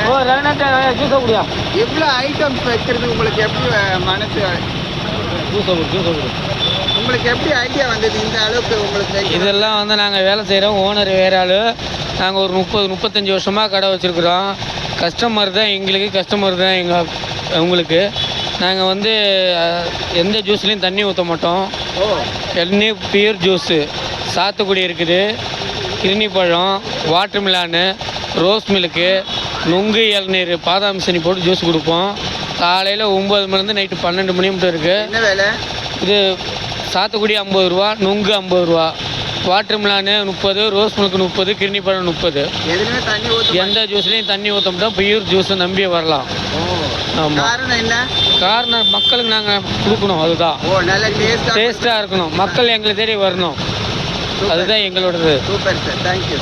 ஓ ரங்கநாட்ட juice குடியா. எவ்வளோ items வைக்கிறது உங்களுக்கு எப்படி மனசு ஜூஸ் குடி. உங்களுக்கு எப்படி ஐடியா வந்தது இந்த அளவுக்கு உங்களுக்கு? இதெல்லாம் வந்து நாங்கள் வேலை செய்கிறோம். ஓனர் வேறு ஆள். நாங்கள் ஒரு 30-35 வருஷமாக கடை வச்சுருக்குறோம். கஸ்டமர் தான் எங்களுக்கு, கஸ்டமர் தான் உங்களுக்கு. நாங்கள் வந்து எந்த ஜூஸ்லேயும் தண்ணி ஊற்ற மாட்டோம். எண்ணி பியூர் ஜூஸு. சாத்துக்குடி இருக்குது, கிருணி பழம், வாட்டர் மிலானு, ரோஸ் மில்க்கு, நுங்கு, இளநீர், பாதாம் சனி போட்டு ஜூஸ் கொடுப்போம். காலையில் 9 மணிலேருந்து நைட்டு 12 மணி மட்டும் இருக்குது. என்ன வேலை இது? சாத்துக்குடி 50 ரூபா, நுங்கு 50 ரூபா, வாட்டர் மிலானு 30, ரோஸ் மில்க் 30, கிருணி பழம் 30. எதுவுமே தண்ணி ஊற்ற எந்த ஜூஸ்லேயும் தண்ணி ஊற்ற மாட்டோம். பியூர் ஜூஸை நம்பி வரலாம். ஆமாம். காரணம் என்ன? காரணம் மக்களுக்கு நாங்கள் கொடுக்கணும், அதுதான். நல்ல டேஸ்ட்டாக இருக்கணும், மக்கள் எங்களை தேடி வரணும், அதுதான் எங்களோடது. Super sir, thank you.